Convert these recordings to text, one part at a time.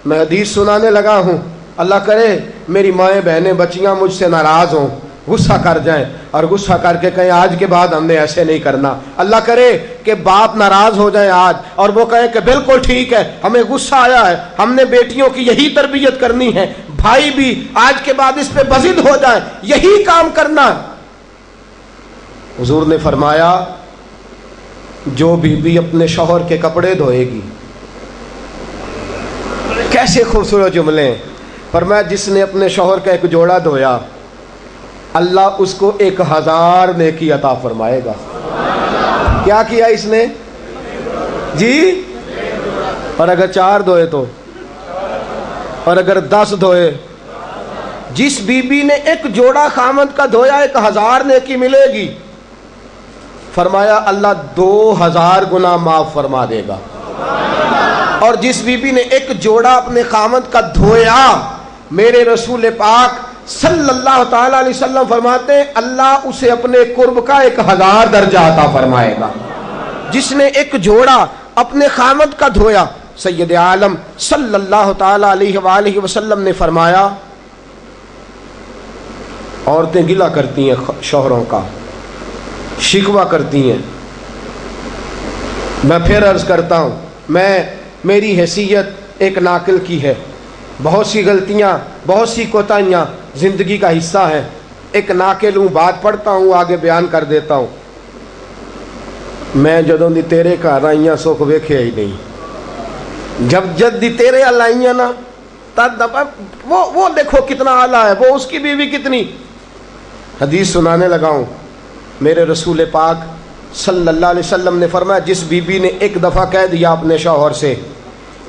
میں حدیث سنانے لگا ہوں، اللہ کرے میری مائیں بہنیں بچیاں مجھ سے ناراض ہوں، غصہ کر جائیں اور غصہ کر کے کہیں آج کے بعد ہم نے ایسے نہیں کرنا۔ اللہ کرے کہ باپ ناراض ہو جائیں آج اور وہ کہیں کہ بالکل ٹھیک ہے، ہمیں غصہ آیا ہے، ہم نے بیٹیوں کی یہی تربیت کرنی ہے، بھائی بھی آج کے بعد اس پہ بضد ہو جائیں، یہی کام کرنا۔ حضور نے فرمایا جو بیوی اپنے شوہر کے کپڑے دھوئے گی، کیسے خوبصورت جملے، فرمایا جس نے اپنے شوہر کا ایک جوڑا دھویا اللہ اس کو 1000 نیکی عطا فرمائے گا۔ کیا کیا اس نے جی؟ اور اگر 4 دھوئے تو، اور اگر 10 دھوئے، جس بی بی نے ایک جوڑا خامد کا دھویا 1000 نیکی ملے گی۔ فرمایا اللہ 2000 گنا معاف فرما دے گا۔ اور جس بی بی نے ایک جوڑا اپنے خامد کا دھویا، میرے رسول پاک صلی اللہ تعالی علیہ وسلم فرماتے ہیں اللہ اسے اپنے قرب کا 1000 درجہ عطا فرمائے گا۔ جس نے ایک جوڑا اپنے خامد کا دھویا، سید عالم صلی اللہ تعالی علیہ وآلہ وسلم نے فرمایا عورتیں گلہ کرتی ہیں شوہروں کا، شکوہ کرتی ہیں۔ میں پھر عرض کرتا ہوں، میری حیثیت ایک ناقل کی ہے، بہت سی غلطیاں، بہت سی کوتاہیاں زندگی کا حصہ ہے، ایک ناقل ہوں، بات پڑھتا ہوں آگے بیان کر دیتا ہوں۔ میں جدوں دی تیرے گھر آئیاں سکھ ویکھیا ہی نہیں، جب دی تیرے ال آئیاں نا تد وہ دیکھو کتنا اعلیٰ ہے، وہ اس کی بیوی کتنی۔ حدیث سنانے لگا ہوں، میرے رسول پاک صلی اللہ علیہ وسلم نے فرمایا جس بی بی نے ایک دفعہ کہہ دیا اپنے شوہر سے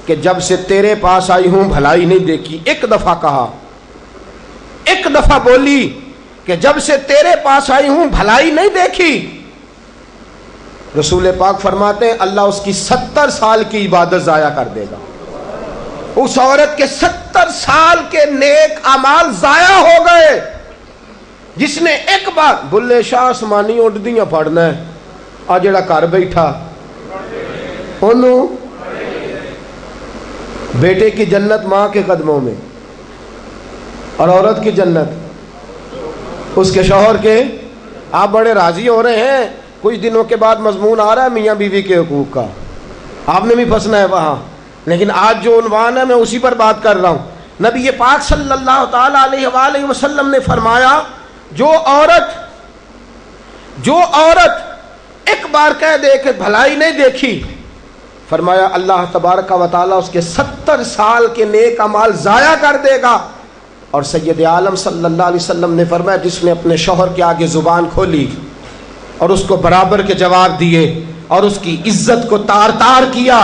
کہ جب سے تیرے پاس آئی ہوں بھلائی نہیں دیکھی، ایک دفعہ کہا، ایک دفعہ بولی کہ جب سے تیرے پاس آئی ہوں بھلائی نہیں دیکھی، رسول پاک فرماتے ہیں اللہ اس کی 70 سال کی عبادت ضائع کر دے گا۔ اس عورت کے 70 سال کے نیک اعمال ضائع ہو گئے، جس نے ایک بار بلے شاہ آسمانی اڈدیاں پڑھنا ہے، آ جڑا گھر بیٹھا انہوں بیٹے کی جنت ماں کے قدموں میں، اور عورت کی جنت اس کے شوہر کے۔ آپ بڑے راضی ہو رہے ہیں، کچھ دنوں کے بعد مضمون آ رہا ہے میاں بیوی کے حقوق کا، آپ نے بھی پھنسنا ہے وہاں، لیکن آج جو عنوان ہے میں اسی پر بات کر رہا ہوں۔ نبی پاک صلی اللہ تعالی علیہ وآلہ وسلم نے فرمایا جو عورت ایک بار کہہ دے کہ بھلائی نہیں دیکھی، فرمایا اللہ تبارک و تعالیٰ اس کے 70 سال کے نیک اعمال ضائع کر دے گا۔ اور سید عالم صلی اللہ علیہ وسلم نے فرمایا جس نے اپنے شوہر کے آگے زبان کھولی اور اس کو برابر کے جواب دیے اور اس کی عزت کو تار تار کیا،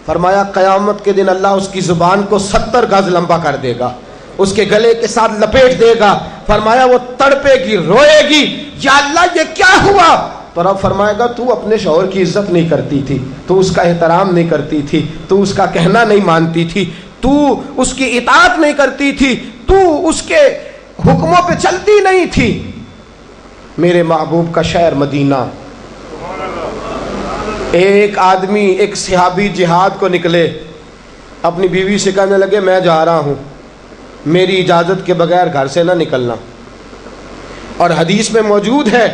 فرمایا قیامت کے دن اللہ اس کی زبان کو 70 گز لمبا کر دے گا، اس کے گلے کے ساتھ لپیٹ دے گا۔ فرمایا وہ تڑپے گی، روئے گی، یا اللہ یہ کیا ہوا؟ تو رب فرمائے گا تو اپنے شوہر کی عزت نہیں کرتی تھی، تو اس کا احترام نہیں کرتی تھی، تو اس کا کہنا نہیں مانتی تھی، تو اس کی اطاعت نہیں کرتی تھی، تو اس کے حکموں پہ چلتی نہیں تھی۔ میرے محبوب کا شہر مدینہ، ایک آدمی، ایک صحابی جہاد کو نکلے، اپنی بیوی سے کہنے لگے میں جا رہا ہوں، میری اجازت کے بغیر گھر سے نہ نکلنا۔ اور حدیث میں موجود ہے،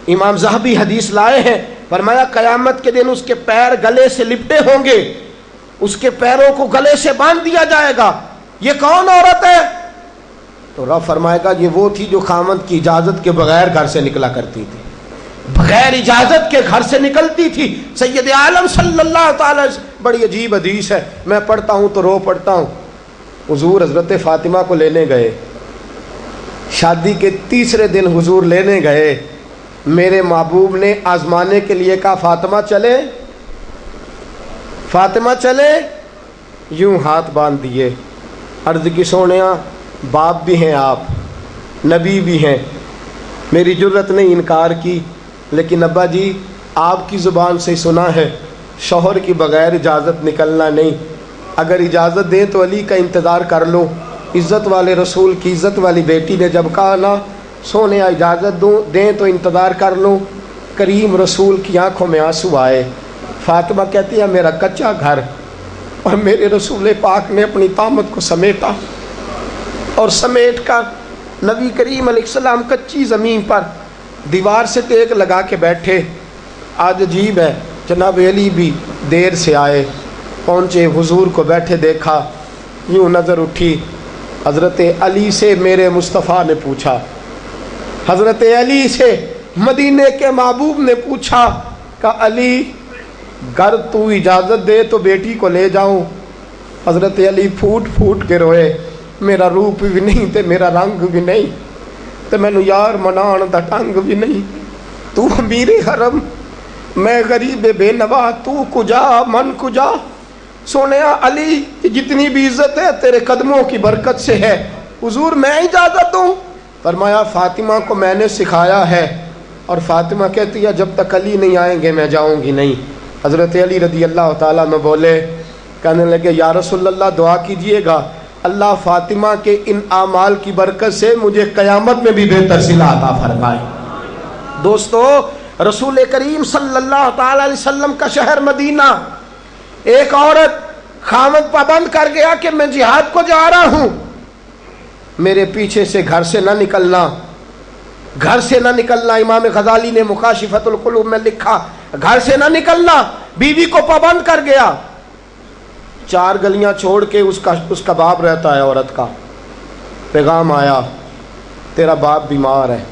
امام ذہبی حدیث لائے ہیں، فرمایا قیامت کے دن اس کے پیر گلے سے لپٹے ہوں گے، اس کے پیروں کو گلے سے باندھ دیا جائے گا، یہ کون عورت ہے؟ تو رب فرمائے گا یہ وہ تھی جو خامند کی اجازت کے بغیر گھر سے نکلا کرتی تھی، بغیر اجازت کے گھر سے نکلتی تھی۔ سید عالم صلی اللہ تعالی، بڑی عجیب حدیث ہے، میں پڑھتا ہوں تو رو پڑھتا ہوں۔ حضور حضرت فاطمہ کو لینے گئے، شادی کے تیسرے دن حضور لینے گئے، میرے محبوب نے آزمانے کے لیے کہا فاطمہ چلے، فاطمہ چلے، یوں ہاتھ باندھ دیے، عرض کی سونیا باپ بھی ہیں آپ، نبی بھی ہیں، میری جرت نہیں انکار کی، لیکن ابا جی آپ کی زبان سے سنا ہے شوہر کی بغیر اجازت نکلنا نہیں، اگر اجازت دیں تو علی کا انتظار کر لو۔ عزت والے رسول کی عزت والی بیٹی نے جب کہا نا سونے اجازت دیں تو انتظار کر لو، کریم رسول کی آنکھوں میں آنسو آئے۔ فاطمہ کہتی ہے میرا کچا گھر اور میرے رسول پاک نے اپنی طامت کو سمیٹا اور سمیٹ کر نبی کریم علیہ السلام کچی زمین پر دیوار سے ٹیک لگا کے بیٹھے. آج عجیب ہے، جناب علی بھی دیر سے آئے، پہنچے، حضور کو بیٹھے دیکھا، یوں نظر اٹھی. حضرت علی سے میرے مصطفیٰ نے پوچھا، حضرت علی سے مدینے کے محبوب نے پوچھا کہ علی گر تو اجازت دے تو بیٹی کو لے جاؤں. حضرت علی پھوٹ پھوٹ کے روئے، میرا روپ بھی نہیں تے میرا رنگ بھی نہیں تے مینوں یار منان دا ٹنگ بھی نہیں. تو امیر حرم، میں غریب بے نوا، تو کجا من کجا. سونیا علی جتنی بھی عزت ہے تیرے قدموں کی برکت سے ہے. حضور میں اجازت دوں؟ فرمایا فاطمہ کو میں نے سکھایا ہے. اور فاطمہ کہتی ہے جب تک علی نہیں آئیں گے میں جاؤں گی نہیں. حضرت علی رضی اللہ تعالیٰ عنہ بولے، کہنے لگے یا رسول اللہ دعا کیجئے گا اللہ فاطمہ کے ان اعمال کی برکت سے مجھے قیامت میں بھی بہتر صلہ عطا فرمائے. دوستو، رسول کریم صلی اللہ تعالی علیہ وسلم کا شہر مدینہ، ایک عورت خامد پابند کر گیا کہ میں جہاد کو جا رہا ہوں، میرے پیچھے سے گھر سے نہ نکلنا، گھر سے نہ نکلنا. امام غزالی نے مکاشفۃ القلوب میں لکھا گھر سے نہ نکلنا. بیوی کو پابند کر گیا. 4 گلیاں چھوڑ کے اس کا باپ رہتا ہے عورت کا. پیغام آیا تیرا باپ بیمار ہے.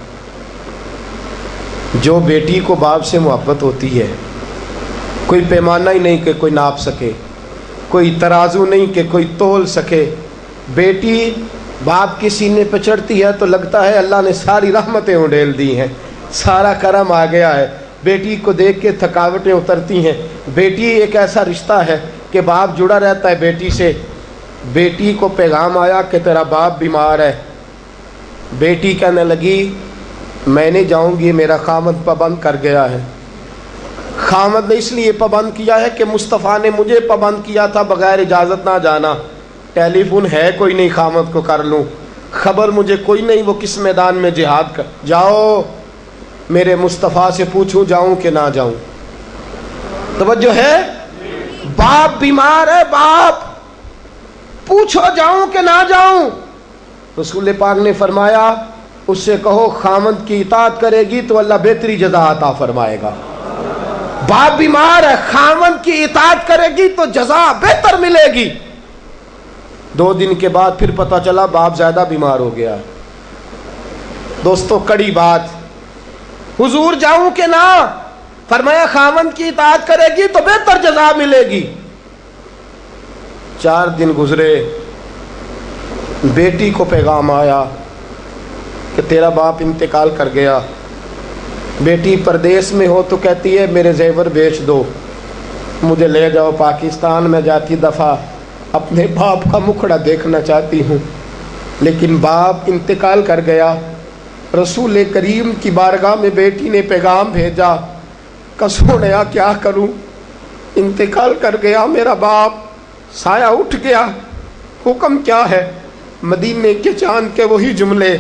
جو بیٹی کو باپ سے محبت ہوتی ہے کوئی پیمانہ ہی نہیں کہ کوئی ناپ سکے، کوئی ترازو نہیں کہ کوئی تول سکے. بیٹی باپ کے سینے پہ چڑھتی ہے تو لگتا ہے اللہ نے ساری رحمتیں اڈیل دی ہیں، سارا کرم آ گیا ہے. بیٹی کو دیکھ کے تھکاوٹیں اترتی ہیں. بیٹی ایک ایسا رشتہ ہے کہ باپ جڑا رہتا ہے بیٹی سے. بیٹی کو پیغام آیا کہ تیرا باپ بیمار ہے. بیٹی کہنے لگی میں نہیں جاؤں گی، میرا خامد پابند کر گیا ہے. خامد نے اس لیے پابند کیا ہے کہ مصطفیٰ نے مجھے پابند کیا تھا بغیر اجازت نہ جانا. ٹیلی فون ہے کوئی نہیں خامد کو کر لوں، خبر مجھے کوئی نہیں وہ کس میدان میں جہاد کر. جاؤ میرے مصطفیٰ سے پوچھوں جاؤں کہ نہ جاؤں. توجہ ہے، باپ بیمار ہے، باپ پوچھو جاؤں کہ نہ جاؤں. رسول پاک نے فرمایا اس سے کہو خامد کی اطاعت کرے گی تو اللہ بہتری جزا عطا فرمائے گا. باپ بیمار ہے، خامد کی اطاعت کرے گی تو جزا بہتر ملے گی. 2 دن کے بعد پھر پتہ چلا باپ زیادہ بیمار ہو گیا. دوستو کڑی بات، حضور جاؤں کہ نہ؟ فرمایا خامد کی اطاعت کرے گی تو بہتر جزا ملے گی. 4 دن گزرے، بیٹی کو پیغام آیا کہ تیرا باپ انتقال کر گیا. بیٹی پردیس میں ہو تو کہتی ہے میرے زیور بیچ دو، مجھے لے جاؤ پاکستان میں جاتی دفعہ اپنے باپ کا مکھڑا دیکھنا چاہتی ہوں. لیکن باپ انتقال کر گیا. رسول کریم کی بارگاہ میں بیٹی نے پیغام بھیجا کہ سونیا کیا کروں، انتقال کر گیا میرا باپ، سایہ اٹھ گیا، حکم کیا ہے؟ مدینے کے چاند کے وہی جملے،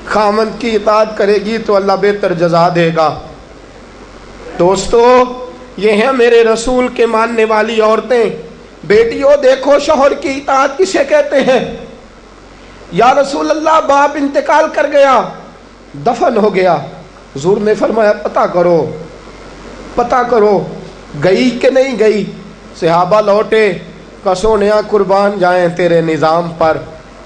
خامد کی اطاعت کرے گی تو اللہ بہتر جزا دے گا. دوستو یہ ہیں میرے رسول کے ماننے والی عورتیں. بیٹیوں دیکھو شوہر کی اطاعت کسے کہتے ہیں. یا رسول اللہ باپ انتقال کر گیا، دفن ہو گیا. حضور نے فرمایا پتہ کرو گئی کہ نہیں گئی. صحابہ لوٹے کہ سونیا قربان جائیں تیرے نظام پر،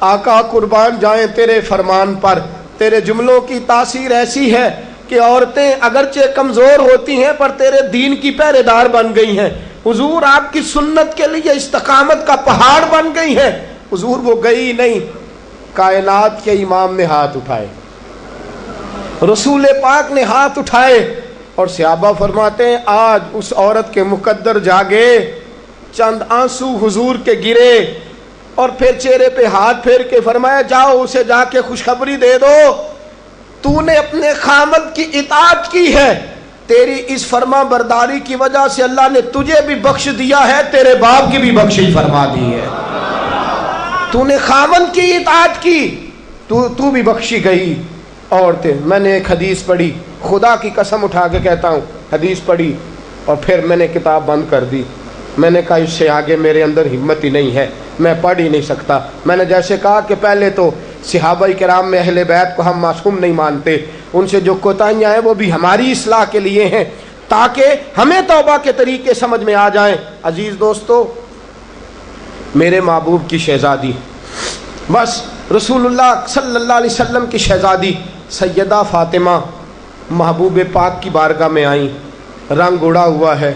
آقا قربان جائیں تیرے فرمان پر. تیرے جملوں کی تاثیر ایسی ہے کہ عورتیں اگرچہ کمزور ہوتی ہیں پر تیرے دین کی پہرے دار بن گئی ہیں. حضور آپ کی سنت کے لیے استقامت کا پہاڑ بن گئی ہیں. حضور وہ گئی نہیں. کائنات کے امام نے ہاتھ اٹھائے، رسول پاک نے ہاتھ اٹھائے اور صحابہ فرماتے ہیں آج اس عورت کے مقدر جاگے. چند آنسو حضور کے گرے اور پھر چہرے پہ ہاتھ پھیر کے فرمایا جاؤ اسے جا کے خوشخبری دے دو، تو نے اپنے خامد کی اطاعت کی ہے، تیری اس فرما برداری کی وجہ سے اللہ نے تجھے بھی بخش دیا ہے، تیرے باپ کی بھی بخشش فرما دی ہے. تو نے خامد کی اطاعت کی تو بھی بخشی گئی. عورتیں، میں نے ایک حدیث پڑھی، خدا کی قسم اٹھا کے کہتا ہوں، حدیث پڑھی اور پھر میں نے کتاب بند کر دی. میں نے کہا اس سے آگے میرے اندر ہمت ہی نہیں ہے، میں پڑھ ہی نہیں سکتا۔ میں نے جیسے کہا کہ پہلے تو صحابہ کرام میں اہل بیت کو ہم معصوم نہیں مانتے، ان سے جو کوتاہیاں ہیں وہ بھی ہماری اصلاح کے لیے ہیں تاکہ ہمیں توبہ کے طریقے سمجھ میں آ جائیں۔ عزیز دوستو، میرے محبوب کی شہزادی، بس رسول اللہ صلی اللہ علیہ وسلم کی شہزادی سیدہ فاطمہ محبوب پاک کی بارگاہ میں آئیں، رنگ اڑا ہوا ہے،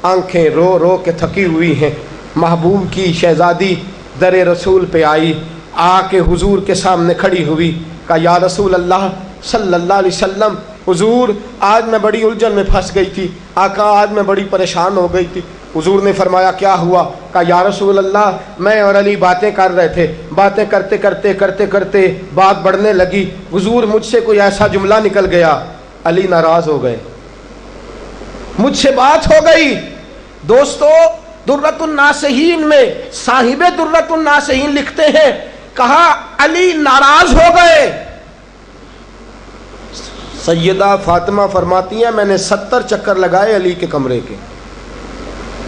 آنکھیں رو رو کے تھکی ہوئی ہیں۔ محبوب کی شہزادی در رسول پہ آئی، آ کے حضور کے سامنے کھڑی ہوئی، کہا یا رسول اللہ صلی اللہ علیہ وسلم، حضور آج میں بڑی الجھن میں پھنس گئی تھی، آقا آج میں بڑی پریشان ہو گئی تھی۔ حضور نے فرمایا کیا ہوا؟ کہا یا رسول اللہ میں اور علی باتیں کر رہے تھے، باتیں کرتے کرتے کرتے کرتے بات بڑھنے لگی، حضور مجھ سے کوئی ایسا جملہ نکل گیا، علی ناراض ہو گئے، مجھ سے بات ہو گئی۔ دوستو درۃ الناصحین میں صاحب درۃ الناصحین لکھتے ہیں، کہا علی ناراض ہو گئے۔ سیدہ فاطمہ فرماتی ہیں میں نے 70 چکر لگائے علی کے کمرے کے۔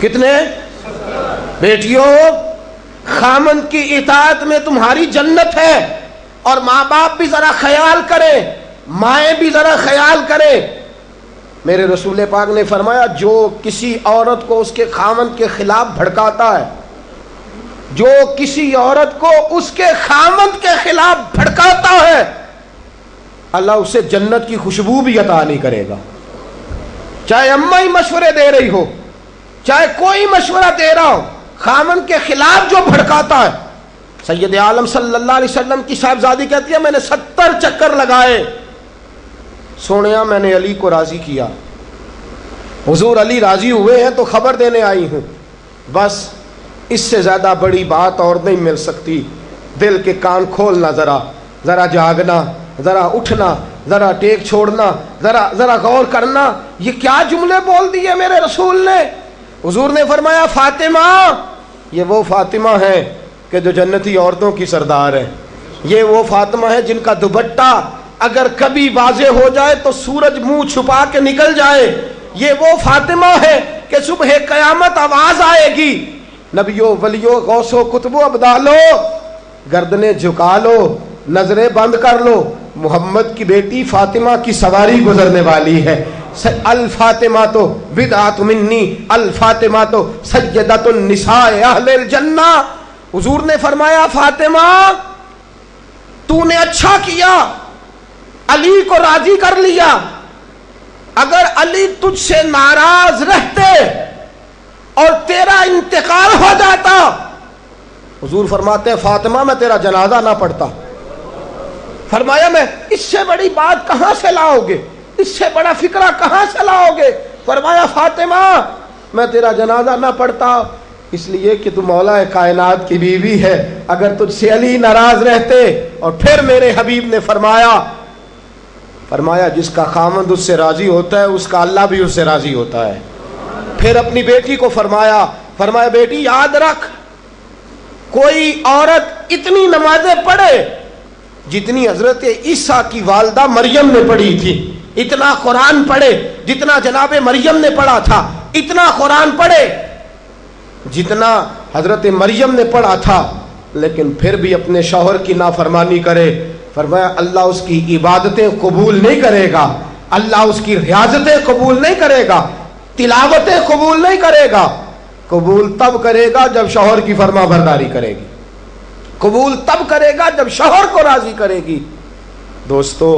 کتنے؟ بیٹیوں، خامند کی اطاعت میں تمہاری جنت ہے، اور ماں باپ بھی ذرا خیال کریں، مائیں بھی ذرا خیال کریں۔ میرے رسول پاک نے فرمایا جو کسی عورت کو اس کے خامند کے خلاف بھڑکاتا ہے، جو کسی عورت کو اس کے خامند کے خلاف بھڑکاتا ہے، اللہ اسے جنت کی خوشبو بھی عطا نہیں کرے گا۔ چاہے اماں ہی مشورے دے رہی ہو، چاہے کوئی مشورہ دے رہا ہو، خامند کے خلاف جو بھڑکاتا ہے، سید عالم صلی اللہ علیہ وسلم کی صاحبزادی کہتی ہے میں نے 70 چکر لگائے، سونیا میں نے علی کو راضی کیا، حضور علی راضی ہوئے ہیں تو خبر دینے آئی ہوں۔ بس اس سے زیادہ بڑی بات اور نہیں مل سکتی۔ دل کے کان کھولنا، ذرا جاگنا، ذرا اٹھنا، ذرا ٹیک چھوڑنا، ذرا غور کرنا، یہ کیا جملے بول دیے میرے رسول نے۔ حضور نے فرمایا فاطمہ، یہ وہ فاطمہ ہے کہ جو جنتی عورتوں کی سردار ہے، یہ وہ فاطمہ ہے جن کا دوپٹہ اگر کبھی واضح ہو جائے تو سورج منہ چھپا کے نکل جائے، یہ وہ فاطمہ ہے کہ صبح قیامت آواز آئے گی، نبیوں ولیوں غوثوں کتبوں ابدالو گردنیں جھکا لو، نظریں بند کر لو، محمد کی بیٹی فاطمہ کی سواری گزرنے والی ہے۔ الفاطمہ تو بدعت منی، الفاطمہ تو سیدۃ النساء اہل الجنہ۔ حضور نے فرمایا فاطمہ تو نے اچھا کیا، علی کو راضی کر لیا، اگر علی تجھ سے ناراض رہتے اور تیرا انتقال ہو جاتا، حضور فرماتے ہیں فاطمہ میں تیرا جنازہ نہ پڑھتا۔ فرمایا میں اس سے بڑی بات کہاں سے لاؤ گے، اس سے بڑا فکرہ کہاں سے لاؤ گے؟ فرمایا فاطمہ میں تیرا جنازہ نہ پڑھتا اس لیے کہ تو مولا کائنات کی بیوی ہے، اگر تجھ سے علی ناراض رہتے۔ اور پھر میرے حبیب نے فرمایا جس کا خامند اس سے راضی ہوتا ہے اس کا اللہ بھی اس سے راضی ہوتا ہے۔ پھر اپنی بیٹی کو فرمایا بیٹی یاد رکھ، کوئی عورت اتنی نمازیں پڑھے جتنی حضرت عیسیٰ کی والدہ مریم نے پڑھی تھی، اتنا قرآن پڑھے جتنا جناب مریم نے پڑھا تھا، اتنا قرآن پڑھے جتنا حضرت مریم نے پڑھا تھا، لیکن پھر بھی اپنے شوہر کی نافرمانی کرے، فرمایا اللہ اس کی عبادتیں قبول نہیں کرے گا، اللہ اس کی ریاضتیں قبول نہیں کرے گا، تلاوتیں قبول نہیں کرے گا۔ قبول تب کرے گا جب شوہر کی فرما برداری کرے گی، قبول تب کرے گا جب شوہر کو راضی کرے گی۔ دوستو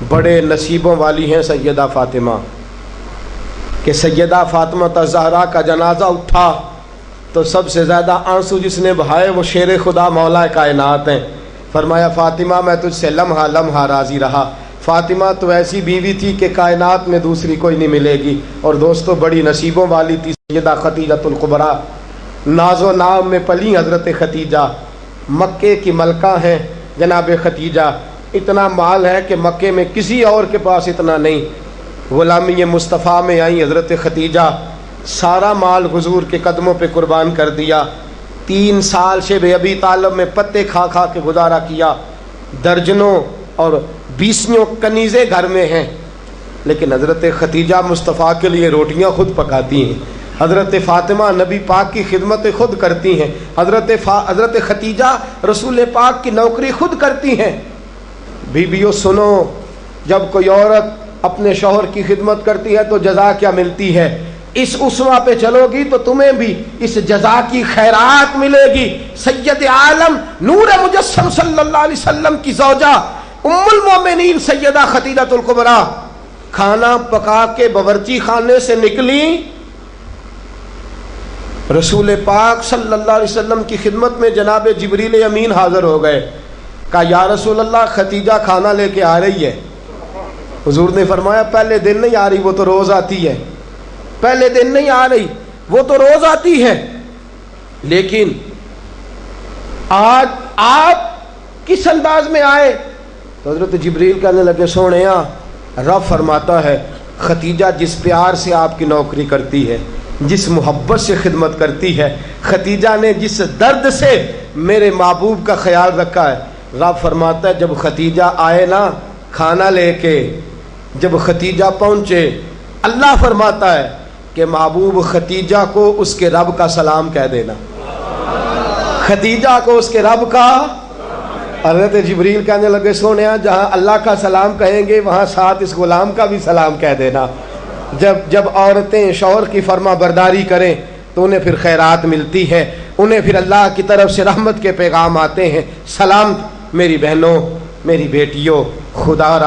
بڑے نصیبوں والی ہیں سیدہ فاطمہ کہ سیدہ فاطمہ الزہرا کا جنازہ اٹھا تو سب سے زیادہ آنسو جس نے بہائے وہ شیر خدا مولا کائنات ہیں۔ فرمایا فاطمہ میں تجھ سے لمحہ لمحہ راضی رہا، فاطمہ تو ایسی بیوی تھی کہ کائنات میں دوسری کوئی نہیں ملے گی۔ اور دوستو بڑی نصیبوں والی تھی سیدہ خدیجہ الکبریٰ، ناز و نام میں پلی حضرت خدیجہ، مکے کی ملکہ ہیں جناب خدیجہ، اتنا مال ہے کہ مکے میں کسی اور کے پاس اتنا نہیں۔ غلامی مصطفیٰ میں آئی حضرت خدیجہ، سارا مال حضور کے قدموں پہ قربان کر دیا، 3 سال شب ابی طالب میں پتے کھا کھا کے گزارا کیا، درجنوں اور 20 کنیزیں گھر میں ہیں، لیکن حضرت خدیجہ مصطفیٰ کے لیے روٹیاں خود پکاتی ہیں، حضرت فاطمہ نبی پاک کی خدمت خود کرتی ہیں، حضرت خدیجہ رسول پاک کی نوکری خود کرتی ہیں۔ بیویوں سنو، جب کوئی عورت اپنے شوہر کی خدمت کرتی ہے تو جزا کیا ملتی ہے؟ اس اسوہ پہ چلو گی تو تمہیں بھی اس جزا کی خیرات ملے گی۔ سید عالم نور مجسم صلی اللہ علیہ وسلم کی زوجہ ام المومنین سیدہ خدیجہ الکبریٰ کھانا پکا کے باورچی خانے سے نکلی، رسول پاک صلی اللہ علیہ وسلم کی خدمت میں جناب جبریل امین حاضر ہو گئے۔ کہا یا رسول اللہ خدیجہ کھانا لے کے آ رہی ہے۔ حضور نے فرمایا پہلے دن نہیں آ رہی، وہ تو روز آتی ہے۔ پہلے دن نہیں آ رہی، وہ تو روز آتی ہے، لیکن آج آپ کس انداز میں آئے؟ تو حضرت جبریل کہنے لگے سونیا، رب فرماتا ہے خدیجہ جس پیار سے آپ کی نوکری کرتی ہے، جس محبت سے خدمت کرتی ہے، خدیجہ نے جس درد سے میرے محبوب کا خیال رکھا ہے، رب فرماتا ہے جب خدیجہ آئے نا کھانا لے کے، جب خدیجہ پہنچے، اللہ فرماتا ہے کہ محبوب خدیجہ کو اس کے رب کا سلام کہہ دینا، خدیجہ کو اس کے رب کا۔ حضرت جبریل کہنے لگے سونیا جہاں اللہ کا سلام کہیں گے وہاں ساتھ اس غلام کا بھی سلام کہہ دینا۔ جب عورتیں شوہر کی فرما برداری کریں تو انہیں پھر خیرات ملتی ہے، انہیں پھر اللہ کی طرف سے رحمت کے پیغام آتے ہیں۔ سلام میری بہنوں، میری بیٹیوں، خدا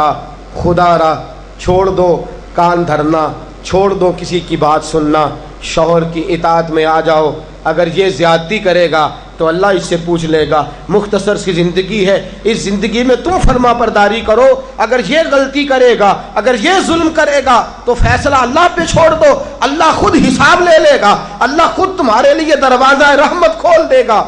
را چھوڑ دو کان دھرنا، چھوڑ دو کسی کی بات سننا، شوہر کی اطاعت میں آ جاؤ۔ اگر یہ زیادتی کرے گا تو اللہ اس سے پوچھ لے گا، مختصر سی زندگی ہے، اس زندگی میں تم فرما برداری کرو۔ اگر یہ غلطی کرے گا، اگر یہ ظلم کرے گا تو فیصلہ اللہ پہ چھوڑ دو، اللہ خود حساب لے لے گا، اللہ خود تمہارے لیے دروازہ رحمت کھول دے گا۔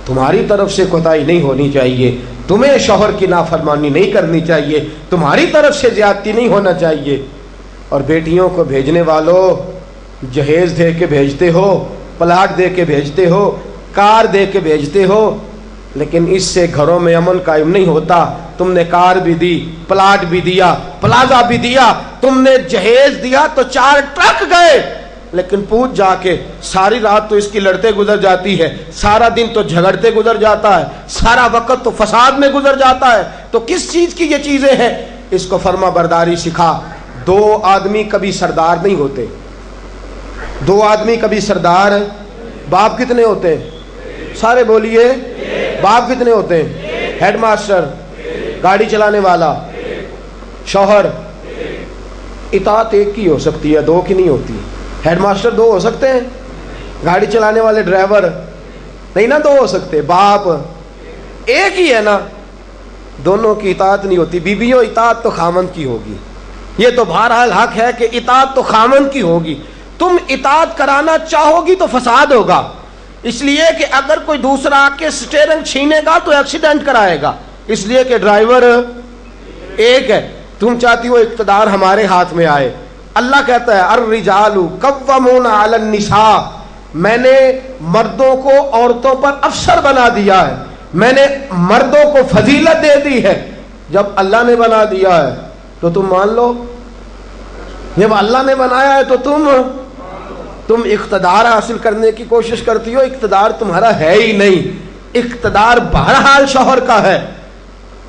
تمہاری طرف سے کوتاہی نہیں ہونی چاہیے، تمہیں شوہر کی نافرمانی نہیں کرنی چاہیے، تمہاری طرف سے زیادتی نہیں ہونا چاہیے۔ اور بیٹیوں کو بھیجنے والوں، جہیز دے کے بھیجتے ہو، پلاٹ دے کے بھیجتے ہو، کار دے کے بھیجتے ہو، لیکن اس سے گھروں میں امن قائم نہیں ہوتا۔ تم نے کار بھی دی، پلاٹ بھی دیا، پلازا بھی دیا، تم نے جہیز دیا تو 4 ٹرک گئے، لیکن پوچھ جا کے ساری رات تو اس کی لڑتے گزر جاتی ہے، سارا دن تو جھگڑتے گزر جاتا ہے، سارا وقت تو فساد میں گزر جاتا ہے، تو کس چیز کی یہ چیزیں ہیں؟ اس کو فرما برداری سکھا۔ 2 آدمی کبھی سردار نہیں ہوتے، 2 آدمی کبھی سردار۔ باپ کتنے ہوتے ہیں؟ سارے بولیے، باپ کتنے ہوتے ہیں؟ ہیڈ ماسٹر، گاڑی چلانے والا، شوہر۔ اطاعت ایک کی ہو سکتی ہے، 2 کی نہیں ہوتی۔ ہیڈ ماسٹر 2 ہو سکتے ہیں، گاڑی چلانے والے ڈرائیور نہیں نا 2 ہو سکتے، باپ ایک ہی ہے نا، دونوں کی اطاعت نہیں ہوتی۔ بیویوں اطاعت تو خامند کی ہوگی، یہ تو بہرحال حق ہے کہ اطاعت تو خامند کی ہوگی۔ تم اطاعت کرانا چاہو گی تو فساد ہوگا، اس لیے کہ اگر کوئی دوسرا آ کے سٹیئرنگ چھینے گا تو ایکسیڈنٹ کرائے گا، اس لیے کہ ڈرائیور ایک ہے۔ تم چاہتی ہو اقتدار ہمارے ہاتھ میں آئے، اللہ کہتا ہے الرجال قوامون علی النساء، میں نے مردوں کو عورتوں پر افسر بنا دیا ہے، میں نے مردوں کو فضیلت دے دی ہے۔ جب اللہ نے بنا دیا ہے تو تم مان لو، جب اللہ نے بنایا ہے تو تم اقتدار حاصل کرنے کی کوشش کرتی ہو، اقتدار تمہارا ہے ہی نہیں، اقتدار بہرحال شوہر کا ہے،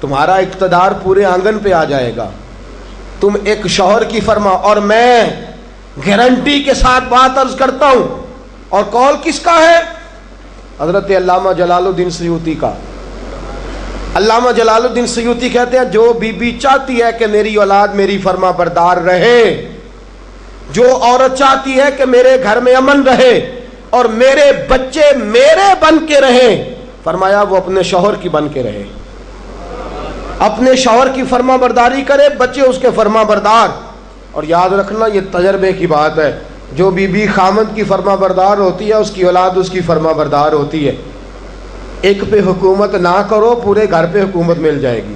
تمہارا اقتدار پورے آنگن پہ آ جائے گا۔ تم ایک شوہر کی فرما، اور میں گارنٹی کے ساتھ بات عرض کرتا ہوں، اور قول کس کا ہے؟ حضرت علامہ جلال الدین سیوطی کا۔ علامہ جلال الدین سیوطی کہتے ہیں جو بی چاہتی ہے کہ میری اولاد میری فرما بردار رہے، جو عورت چاہتی ہے کہ میرے گھر میں امن رہے اور میرے بچے میرے بن کے رہیں، فرمایا وہ اپنے شوہر کی بن کے رہے، اپنے شوہر کی فرما برداری کرے، بچے اس کے فرما بردار۔ اور یاد رکھنا یہ تجربے کی بات ہے، جو بی خامند کی فرما بردار ہوتی ہے اس کی اولاد اس کی فرما بردار ہوتی ہے۔ ایک پہ حکومت نہ کرو، پورے گھر پہ حکومت مل جائے گی،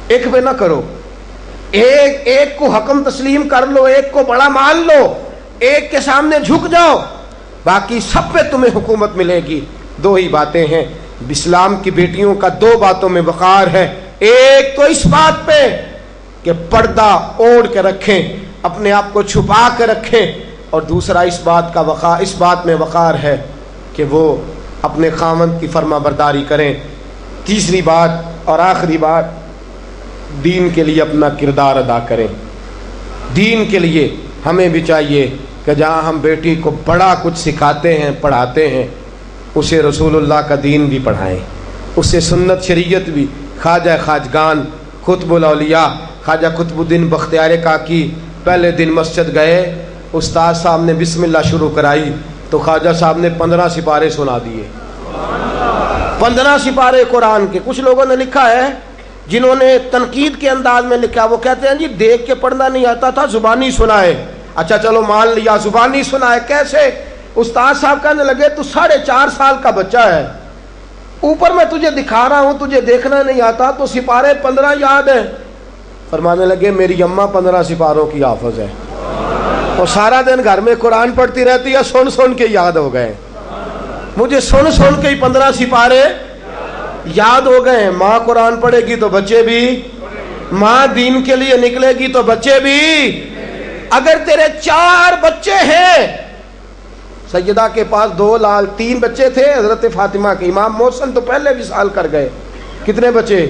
ایک پہ نہ کرو، ایک کو حکم تسلیم کر لو، ایک کو بڑا مان لو، ایک کے سامنے جھک جاؤ، باقی سب پہ تمہیں حکومت ملے گی۔ 2 ہی باتیں ہیں، اسلام کی بیٹیوں کا 2 باتوں میں وقار ہے، ایک تو اس بات پہ کہ پردہ اوڑھ کے رکھیں، اپنے آپ کو چھپا کے رکھیں، اور دوسرا اس بات میں وقار ہے کہ وہ اپنے خاوند کی فرما برداری کریں. تیسری بات اور آخری بات، دین کے لیے اپنا کردار ادا کریں. دین کے لیے ہمیں بھی چاہیے کہ جہاں ہم بیٹی کو بڑا کچھ سکھاتے ہیں پڑھاتے ہیں، اسے رسول اللہ کا دین بھی پڑھائیں، اسے سنت شریعت بھی. خواجہ خواجگان قطب الاولیاء خواجہ قطب الدین بختیار کاکی پہلے دن مسجد گئے، استاد صاحب نے بسم اللہ شروع کرائی تو خواجہ صاحب نے 15 سپارے سنا دیے. 15 سپارے قرآن کے. کچھ لوگوں نے لکھا ہے جنہوں نے تنقید کے انداز میں لکھا، وہ کہتے ہیں جی دیکھ کے پڑھنا نہیں آتا تھا، زبانی سنائے. اچھا چلو مان لیا زبانی سنائے. کیسے؟ استاد صاحب کہنے لگے تو 4.5 سال کا بچہ ہے، اوپر میں تجھے دکھا رہا ہوں، تجھے دیکھنا نہیں آتا تو سپارے 15 یاد ہیں. فرمانے لگے میری اماں 15 سپاروں کی حافظ ہے اور سارا دن گھر میں قرآن پڑھتی رہتی ہے، سن سن کے یاد ہو گئے. مجھے سن سن کے ہی 15 سپارے یاد ہو گئے. ماں قرآن پڑھے گی تو بچے بھی، ماں دین کے لیے نکلے گی تو بچے بھی. اگر تیرے 4 بچے ہیں، سیدہ کے پاس 3 بچے تھے حضرت فاطمہ کے. امام محسن تو پہلے وصال کر گئے. کتنے بچے؟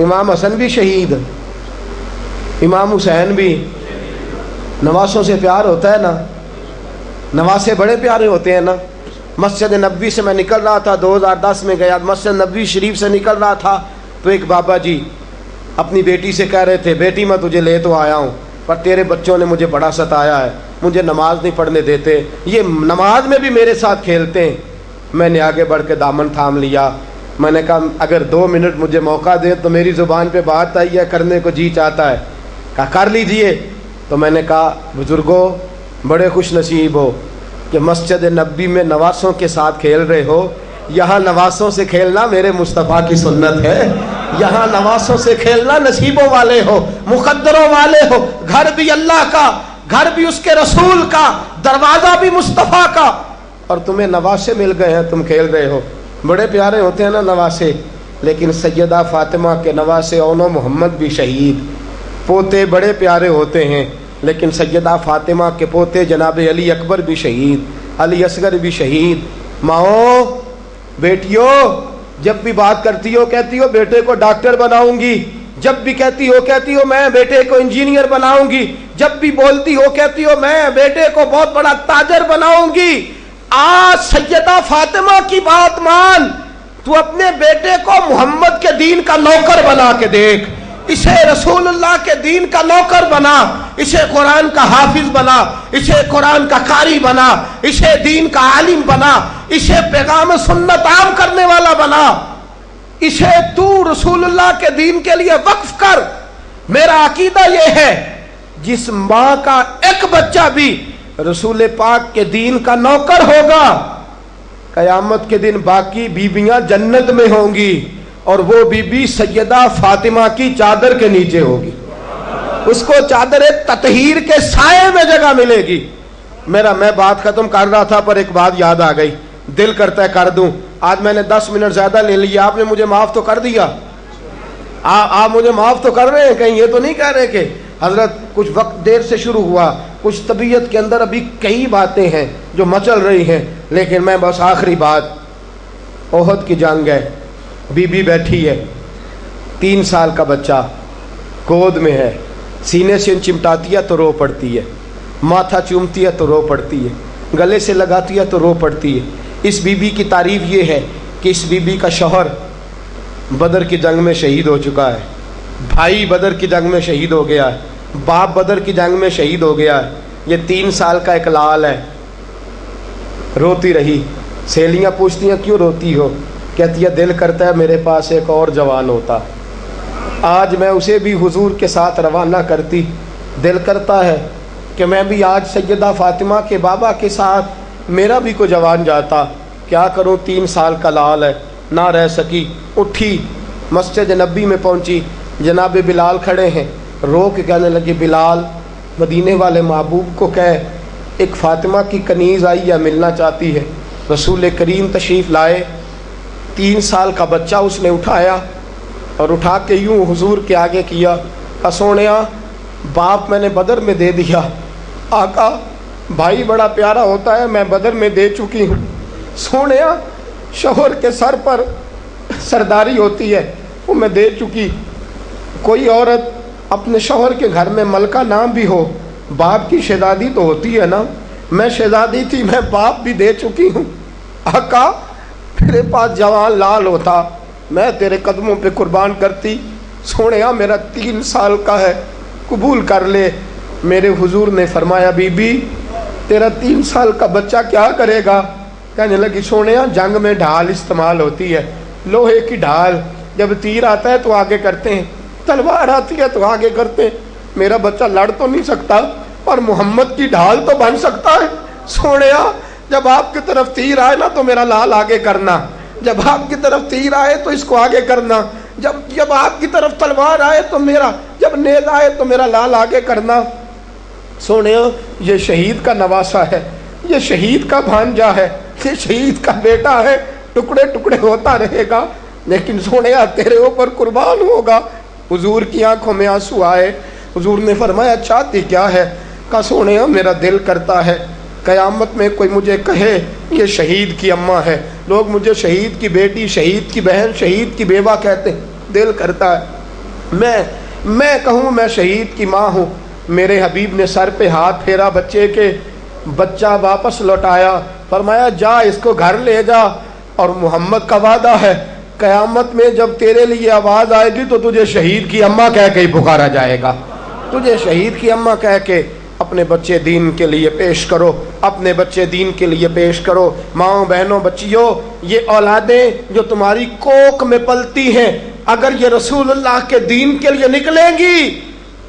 امام حسن بھی شہید، امام حسین بھی. نواسوں سے پیار ہوتا ہے نا، نواسے بڑے پیارے ہوتے ہیں نا. مسجد نبوی سے میں نکل رہا تھا، 2010 میں گیا، مسجد نبوی شریف سے نکل رہا تھا تو ایک بابا جی اپنی بیٹی سے کہہ رہے تھے بیٹی میں تجھے لے تو آیا ہوں پر تیرے بچوں نے مجھے بڑا ستایا ہے، مجھے نماز نہیں پڑھنے دیتے، یہ نماز میں بھی میرے ساتھ کھیلتے ہیں. میں نے آگے بڑھ کے دامن تھام لیا. میں نے کہا اگر 2 منٹ مجھے موقع دیں تو میری زبان پہ بات آئی ہے، کرنے کو جی چاہتا ہے. کہا کر لیجئے. تو میں نے کہا بزرگوں بڑے خوش نصیب ہو کہ مسجد نبوی میں نواسوں کے ساتھ کھیل رہے ہو. یہاں نواسوں سے کھیلنا میرے مصطفیٰ کی سنت ہے. یہاں نواسوں سے کھیلنا نصیبوں والے ہو، مقدروں والے ہو. گھر بھی اللہ کا، گھر بھی اس کے رسول کا، دروازہ بھی مصطفیٰ کا، اور تمہیں نواسے مل گئے ہیں، تم کھیل رہے ہو. بڑے پیارے ہوتے ہیں نا نواسے. لیکن سیدہ فاطمہ کے نواسے اونو محمد بھی شہید. پوتے بڑے پیارے ہوتے ہیں لیکن سیدہ فاطمہ کے پوتے جناب علی اکبر بھی شہید، علی اصغر بھی شہید. ماؤں بیٹیوں جب بھی بات کرتی ہو کہتی ہو بیٹے کو ڈاکٹر بناؤں گی، جب بھی کہتی ہو میں بیٹے کو انجینئر بناؤں گی، جب بھی بولتی ہو کہتی ہو میں بیٹے کو بہت بڑا تاجر بناؤں گی. آج سیدہ فاطمہ کی بات مان، تو اپنے بیٹے کو محمد کے دین کا نوکر بنا کے دیکھ، اسے رسول اللہ کے دین کا نوکر بنا، اسے قرآن کا حافظ بنا، اسے قرآن کا قاری بنا، اسے دین کا عالم بنا، اسے پیغام سنت عام کرنے والا بنا، اسے تو رسول اللہ کے دین کے لیے وقف کر. میرا عقیدہ یہ ہے جس ماں کا ایک بچہ بھی رسول پاک کے دین کا نوکر ہوگا، قیامت کے دن باقی بیویاں جنت میں ہوں گی اور وہ بی بی سیدہ فاطمہ کی چادر کے نیچے ہوگی. اس کو چادر تطہیر کے سائے میں جگہ ملے گی. میں بات ختم کر رہا تھا پر ایک بات یاد آ گئی، دل کرتا ہے کر دوں. آج میں نے 10 منٹ زیادہ لے لیا، آپ نے مجھے معاف تو کر دیا؟ آپ مجھے معاف تو کر رہے ہیں؟ کہیں یہ تو نہیں کہہ رہے کہ حضرت کچھ وقت دیر سے شروع ہوا، کچھ طبیعت کے اندر ابھی کئی باتیں ہیں جو مچل رہی ہیں، لیکن میں بس آخری بات، احد کی جنگ ہے، بی بی بیٹھی ہے، 3 سال کا بچہ گود میں ہے، سینے سے چمٹاتی ہے تو رو پڑتی ہے، ماتھا چومتی ہے تو رو پڑتی ہے، گلے سے لگاتی ہے تو رو پڑتی ہے. اس بی بی کی تعریف یہ ہے کہ اس بی بی کا شوہر بدر کی جنگ میں شہید ہو چکا ہے، بھائی بدر کی جنگ میں شہید ہو گیا ہے، باپ بدر کی جنگ میں شہید ہو گیا ہے. یہ 3 سال کا ایک لال ہے. روتی رہی. سہیلیاں پوچھتی ہیں کیوں روتی ہو؟ کہتی ہے دل کرتا ہے میرے پاس ایک اور جوان ہوتا، آج میں اسے بھی حضور کے ساتھ روانہ کرتی. دل کرتا ہے کہ میں بھی آج سیدہ فاطمہ کے بابا کے ساتھ میرا بھی کوئی جوان جاتا. کیا کروں، 3 سال کا لال ہے. نہ رہ سکی، اٹھی مسجد نبی میں پہنچی. جناب بلال کھڑے ہیں، رو کے کہنے لگی بلال مدینے والے محبوب کو کہے ایک فاطمہ کی کنیز آئی ہے، ملنا چاہتی ہے. رسول کریم تشریف لائے. 3 سال کا بچہ اس نے اٹھایا اور اٹھا کے یوں حضور کے آگے کیا، سونیا باپ میں نے بدر میں دے دیا، آقا بھائی بڑا پیارا ہوتا ہے، میں بدر میں دے چکی ہوں۔ سونیا شوہر کے سر پر سرداری ہوتی ہے، وہ میں دے چکی۔ کوئی عورت اپنے شوہر کے گھر میں ملکہ نام بھی ہو، باپ کی شہزادی تو ہوتی ہے نا، میں شہزادی تھی، میں باپ بھی دے چکی ہوں۔ آقا میرے پاس جوان لال ہوتا، میں تیرے قدموں پہ قربان کرتی۔ سونیا میرا 3 سال کا ہے، قبول کر لے۔ میرے حضور نے فرمایا بی بی تیرا 3 سال کا بچہ کیا کرے گا؟ کہنے لگی سونیا جنگ میں ڈھال استعمال ہوتی ہے، لوہے کی ڈھال، جب تیر آتا ہے تو آگے کرتے ہیں، تلوار آتی ہے تو آگے کرتے ہیں، میرا بچہ لڑ تو نہیں سکتا اور محمد کی ڈھال تو بن سکتا ہے۔ سونیا جب آپ کی طرف تیر آئے نا تو میرا لال آگے کرنا، جب آپ کی طرف تیر آئے تو اس کو آگے کرنا، جب آپ کی طرف تلوار آئے تو جب نیز آئے تو میرا لال آگے کرنا۔ سونیا یہ شہید کا نواسا ہے، یہ شہید کا بھانجا ہے، یہ شہید کا بیٹا ہے، ٹکڑے ٹکڑے ہوتا رہے گا، لیکن سونیا تیرے اوپر قربان ہوگا۔ حضور کی آنکھوں میں آنسو آئے۔ حضور نے فرمایا چاہتی کیا ہے؟ کہا سونیا میرا دل کرتا ہے قیامت میں کوئی مجھے کہے یہ شہید کی اماں ہے، لوگ مجھے شہید کی بیٹی، شہید کی بہن، شہید کی بیوہ کہتے ہیں، دل کرتا ہے میں کہوں میں شہید کی ماں ہوں۔ میرے حبیب نے سر پہ ہاتھ پھیرا بچے کے، بچہ واپس لوٹایا، فرمایا جا اس کو گھر لے جا، اور محمد کا وعدہ ہے قیامت میں جب تیرے لیے آواز آئے گی تو تجھے شہید کی اماں کہہ کے ہی پکارا جائے گا، تجھے شہید کی اماں کہہ کے۔ اپنے بچے دین کے لیے پیش کرو، اپنے بچے دین کے لیے پیش کرو۔ ماؤں بہنوں بچیوں، یہ اولادیں جو تمہاری کوکھ میں پلتی ہیں، اگر یہ رسول اللہ کے دین کے لیے نکلیں گی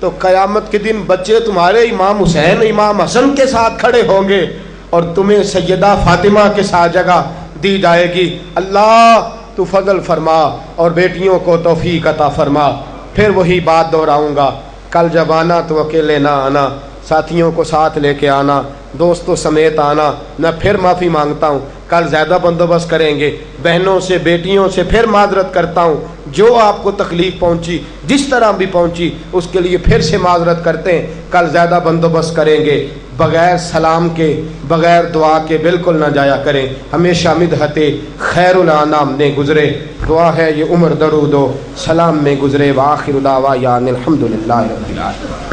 تو قیامت کے دن بچے تمہارے امام حسین امام حسن کے ساتھ کھڑے ہوں گے اور تمہیں سیدہ فاطمہ کے ساتھ جگہ دی جائے گی۔ اللہ تو فضل فرما اور بیٹیوں کو توفیق عطا فرما۔ پھر وہی بات دہراؤں گا، کل جب آنا تو اکیلے نہ آنا، ساتھیوں کو ساتھ لے کے آنا، دوستوں سمیت آنا۔ میں پھر معافی مانگتا ہوں، کل زیادہ بندوبست کریں گے، بہنوں سے بیٹیوں سے پھر معذرت کرتا ہوں، جو آپ کو تکلیف پہنچی جس طرح بھی پہنچی اس کے لیے پھر سے معذرت کرتے ہیں، کل زیادہ بندوبست کریں گے۔ بغیر سلام کے بغیر دعا کے بالکل نہ جایا کریں، ہمیشہ مدحت خیر الانام نے گزرے، دعا ہے یہ عمر درود و سلام میں گزرے۔ وآخر دعوانا الحمدللہ رب العالمین۔